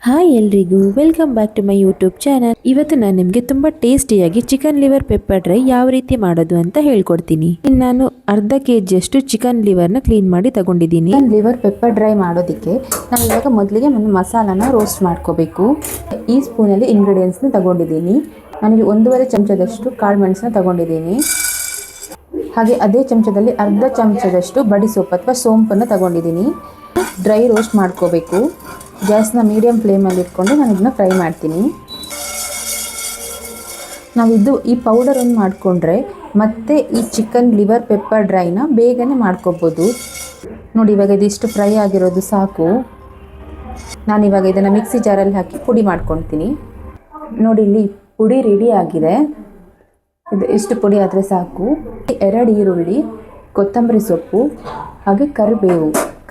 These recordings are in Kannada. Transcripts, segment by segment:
ಹಾಯ್ ಎಲ್ರಿಗೂ welcome back to my YouTube channel. ಇವತ್ತು ನಾನು ನಿಮಗೆ ತುಂಬ ಟೇಸ್ಟಿಯಾಗಿ ಚಿಕನ್ ಲಿವರ್ ಪೆಪ್ಪರ್ ಡ್ರೈ ಯಾವ ರೀತಿ ಮಾಡೋದು ಅಂತ ಹೇಳ್ಕೊಡ್ತೀನಿ. ನಾನು ಅರ್ಧ ಕೆಜಿ ಅಷ್ಟು ಚಿಕನ್ ಲಿವರ್ನ ಕ್ಲೀನ್ ಮಾಡಿ ತಗೊಂಡಿದ್ದೀನಿ. ಚಿಕನ್ ಲಿವರ್ ಪೆಪ್ಪರ್ ಡ್ರೈ ಮಾಡೋದಕ್ಕೆ ನಾನು ಇವಾಗ ಮೊದಲಿಗೆ ಒಂದು ಮಸಾಲಾನ ರೋಸ್ಟ್ ಮಾಡ್ಕೋಬೇಕು. ಈ ಸ್ಪೂನಲ್ಲಿ ಇಂಗ್ರೀಡಿಯೆಂಟ್ಸ್ನ ತಗೊಂಡಿದ್ದೀನಿ. ನಾನಿಲ್ಲಿ 1.5 ಚಮಚದಷ್ಟು ಕಾಳು ಮೆಣಸನ್ನ ತಗೊಂಡಿದ್ದೀನಿ. ಹಾಗೆ ಅದೇ ಚಮಚದಲ್ಲಿ ಅರ್ಧ ಚಮಚದಷ್ಟು ಬಡಿ ಸೊಪ್ಪು ಅಥವಾ ಸೋಂಪನ್ನು ತಗೊಂಡಿದ್ದೀನಿ. ಡ್ರೈ ರೋಸ್ಟ್ ಮಾಡ್ಕೋಬೇಕು. ಗ್ಯಾಸ್ನ ಮೀಡಿಯಮ್ ಫ್ಲೇಮಲ್ಲಿ ಇಟ್ಕೊಂಡು ನಾನು ಇದನ್ನ ಫ್ರೈ ಮಾಡ್ತೀನಿ. ನಾವಿದ್ದು ಈ ಪೌಡರನ್ನು ಮಾಡಿಕೊಂಡ್ರೆ ಮತ್ತೆ ಈ ಚಿಕನ್ ಲಿವರ್ ಪೆಪ್ಪರ್ ಡ್ರೈನ ಬೇಗನೆ ಮಾಡ್ಕೋಬೋದು. ನೋಡಿ, ಇವಾಗ ಇದಿಷ್ಟು ಫ್ರೈ ಆಗಿರೋದು ಸಾಕು. ನಾನಿವಾಗ ಇದನ್ನು ಮಿಕ್ಸಿ ಜಾರಲ್ಲಿ ಹಾಕಿ ಪುಡಿ ಮಾಡ್ಕೊಳ್ತೀನಿ. ನೋಡಿ, ಇಲ್ಲಿ ಪುಡಿ ರೆಡಿ ಆಗಿದೆ. ಇದು ಇಷ್ಟು ಪುಡಿ ಆದರೆ ಸಾಕು. 2 ಈರುಳ್ಳಿ, ಕೊತ್ತಂಬರಿ ಸೊಪ್ಪು, ಹಾಗೆ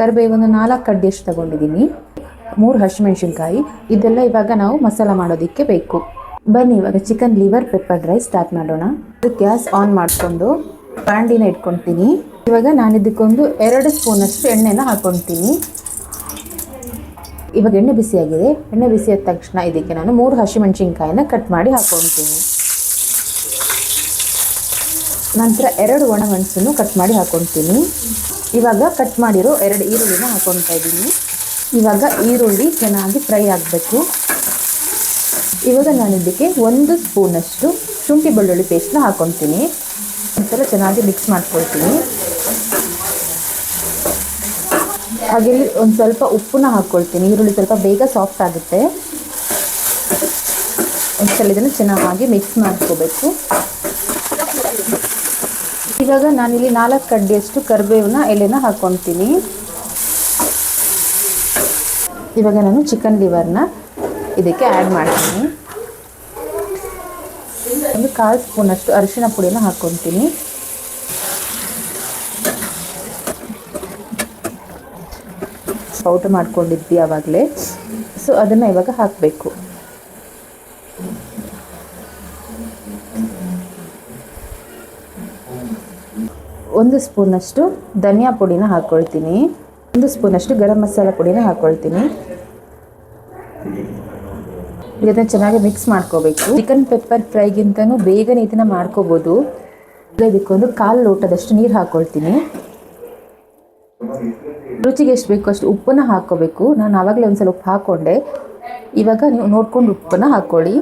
ಕರಿಬೇವನ್ನು 4 ಕಡ್ಡಿಯಷ್ಟು ತಗೊಂಡಿದ್ದೀನಿ. 3 ಹಸಿಮೆಣಸಿನ್ಕಾಯಿ. ಇದೆಲ್ಲ ಇವಾಗ ನಾವು ಮಸಾಲ ಮಾಡೋದಕ್ಕೆ ಬೇಕು. ಬನ್ನಿ ಇವಾಗ chicken liver pepper dry start ಮಾಡೋಣ. ಗ್ಯಾಸ್ ಆನ್ ಮಾಡಿಕೊಂಡು ಬಾಂಡಿನ ಇಟ್ಕೊಳ್ತೀನಿ. ಇವಾಗ ನಾನು ಇದಕ್ಕೊಂದು 2 ಸ್ಪೂನಷ್ಟು ಎಣ್ಣೆನ ಹಾಕ್ಕೊಳ್ತೀನಿ. ಇವಾಗ ಎಣ್ಣೆ ಬಿಸಿಯಾಗಿದೆ. ಎಣ್ಣೆ ಬಿಸಿಯಾದ ತಕ್ಷಣ ಇದಕ್ಕೆ ನಾನು 3 ಹಸಿಮೆಣಸಿನ್ಕಾಯಿನ ಕಟ್ ಮಾಡಿ ಹಾಕ್ಕೊಳ್ತೀನಿ. ನಂತರ 2 ಒಣಮೆಣಸನ್ನು ಕಟ್ ಮಾಡಿ ಹಾಕ್ಕೊಳ್ತೀನಿ. ಇವಾಗ ಕಟ್ ಮಾಡಿರೋ 2 ಈರುಳ್ಳಿನ ಹಾಕ್ಕೊಳ್ತಾ ಇದ್ದೀನಿ. ಇವಾಗ ಈರುಳ್ಳಿ ಚೆನ್ನಾಗಿ ಫ್ರೈ ಆಗಬೇಕು. ಇವಾಗ ನಾನು ಇದಕ್ಕೆ 1 ಸ್ಪೂನಷ್ಟು ಶುಂಠಿ ಬೆಳ್ಳುಳ್ಳಿ ಪೇಸ್ಟ್ನ ಹಾಕ್ಕೊಳ್ತೀನಿ. ಒಂದ್ಸಲ ಚೆನ್ನಾಗಿ ಮಿಕ್ಸ್ ಮಾಡ್ಕೊಳ್ತೀನಿ. ಹಾಗೆ ಒಂದು ಸ್ವಲ್ಪ ಉಪ್ಪನ್ನ ಹಾಕ್ಕೊಳ್ತೀನಿ. ಈರುಳ್ಳಿ ಸ್ವಲ್ಪ ಬೇಗ ಸಾಫ್ಟ್ ಆಗುತ್ತೆ. ಒಂದ್ಸಲ ಇದನ್ನು ಚೆನ್ನಾಗಿ ಮಿಕ್ಸ್ ಮಾಡ್ಕೋಬೇಕು. ಇವಾಗ ನಾನಿಲ್ಲಿ 4 ಕಡ್ಡಿಯಷ್ಟು ಕರಿಬೇವಿನ ಎಲೆನ ಹಾಕ್ಕೊಳ್ತೀನಿ. ಇವಾಗ ನಾನು ಚಿಕನ್ ಲಿವರ್ನ ಇದಕ್ಕೆ ಆ್ಯಡ್ ಮಾಡ್ತೀನಿ. ಒಂದು 1/4 ಸ್ಪೂನಷ್ಟು ಅರಿಶಿಣ ಪುಡಿನ ಹಾಕ್ಕೊಳ್ತೀನಿ. ಪೌಡರ್ ಮಾಡ್ಕೊಂಡಿದ್ವಿ ಆವಾಗಲೇ, ಸೊ ಅದನ್ನು ಇವಾಗ ಹಾಕಬೇಕು. ಒಂದು ಸ್ಪೂನಷ್ಟು ಧನಿಯಾ ಪುಡಿನ ಹಾಕ್ಕೊಳ್ತೀನಿ. 1 ಸ್ಪೂನಷ್ಟು ಗರಂ ಮಸಾಲ ಪುಡಿನ ಹಾಕ್ಕೊಳ್ತೀನಿ. ಇದನ್ನು ಚೆನ್ನಾಗಿ ಮಿಕ್ಸ್ ಮಾಡ್ಕೋಬೇಕು. ಚಿಕನ್ ಪೆಪ್ಪರ್ ಫ್ರೈಗಿಂತನೂ ಬೇಗನೆ ಇದನ್ನು ಮಾಡ್ಕೋಬೋದು. ಇದಕ್ಕೊಂದು 1/4 ಲೋಟದಷ್ಟು ನೀರು ಹಾಕ್ಕೊಳ್ತೀನಿ. ರುಚಿಗೆ ಎಷ್ಟು ಬೇಕೋ ಅಷ್ಟು ಉಪ್ಪನ್ನು ಹಾಕ್ಕೋಬೇಕು. ನಾನು ಆವಾಗಲೇ ಒಂದು ಸಲ ಉಪ್ಪು ಹಾಕ್ಕೊಂಡೆ. ಇವಾಗ ನೀವು ನೋಡ್ಕೊಂಡು ಉಪ್ಪನ್ನು ಹಾಕ್ಕೊಳ್ಳಿ.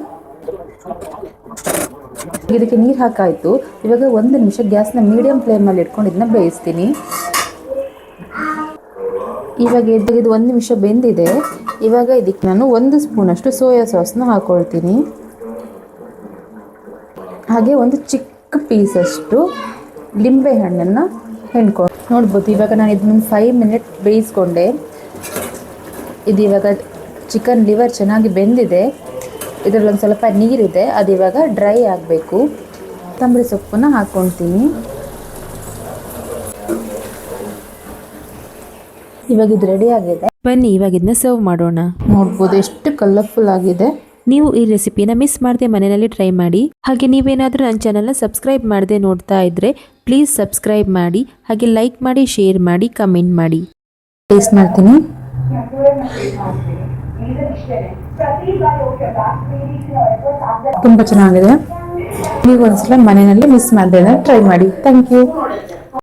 ಇದಕ್ಕೆ ನೀರು ಹಾಕಾಯಿತು. ಇವಾಗ 1 ನಿಮಿಷ ಗ್ಯಾಸ್ನ ಮೀಡಿಯಮ್ ಫ್ಲೇಮಲ್ಲಿ ಇಟ್ಕೊಂಡು ಇದನ್ನ ಬೇಯಿಸ್ತೀನಿ. ಇವಾಗ ಇದು 1 ನಿಮಿಷ ಬೆಂದಿದೆ. ಇವಾಗ ಇದಕ್ಕೆ ನಾನು 1 ಸ್ಪೂನಷ್ಟು ಸೋಯಾ ಸಾಸ್ನ ಹಾಕ್ಕೊಳ್ತೀನಿ. ಹಾಗೆ ಒಂದು ಚಿಕ್ಕ ಪೀಸಷ್ಟು ಲಿಂಬೆ ಹಣ್ಣನ್ನು ಹೆಣ್ಕೊಂಡು ನೋಡ್ಬೋದು. ಇವಾಗ ನಾನು ಇದನ್ನ 5 ಮಿನಿಟ್ ಬೇಯಿಸ್ಕೊಂಡೆ. ಇದು ಇವಾಗ ಚಿಕನ್ ಲಿವರ್ ಚೆನ್ನಾಗಿ ಬೆಂದಿದೆ. ಇದರಲ್ಲಿ ಒಂದು ಸ್ವಲ್ಪ ನೀರಿದೆ, ಅದು ಇವಾಗ ಡ್ರೈ ಆಗಬೇಕು. ಕೊತ್ತಂಬರಿ ಸೊಪ್ಪನ್ನು ಹಾಕ್ಕೊಳ್ತೀನಿ. ಇವಾಗ ಇದು ರೆಡಿ ಆಗಿದೆ. ಬನ್ನಿ ಇವಾಗ ಇದನ್ನ ಸರ್ವ್ ಮಾಡೋಣ. ನೋಡ್ಬೋದು ಎಷ್ಟು ಕಲರ್ಫುಲ್ ಆಗಿದೆ. ನೀವು ಈ ರೆಸಿಪಿನ ಮಿಸ್ ಮಾಡದೆ ಮನೆಯಲ್ಲಿ ಟ್ರೈ ಮಾಡಿ. ಹಾಗೆ ನೀವೇನಾದರೂ ನನ್ನ ಚಾನಲ್ನ ಸಬ್ಸ್ಕ್ರೈಬ್ ಮಾಡದೆ ನೋಡ್ತಾ ಇದ್ರೆ ಪ್ಲೀಸ್ ಸಬ್ಸ್ಕ್ರೈಬ್ ಮಾಡಿ. ಹಾಗೆ ಲೈಕ್ ಮಾಡಿ, ಶೇರ್ ಮಾಡಿ, ಕಮೆಂಟ್ ಮಾಡಿ. ಟೇಸ್ಟ್ ಮಾಡ್ತೀನಿ. ತುಂಬ ಚೆನ್ನಾಗಿದೆ. ನೀವು ಒಂದ್ಸಲ ಮನೆಯಲ್ಲಿ ಮಿಸ್ ಮಾಡದೆ ಟ್ರೈ ಮಾಡಿ. Thank you.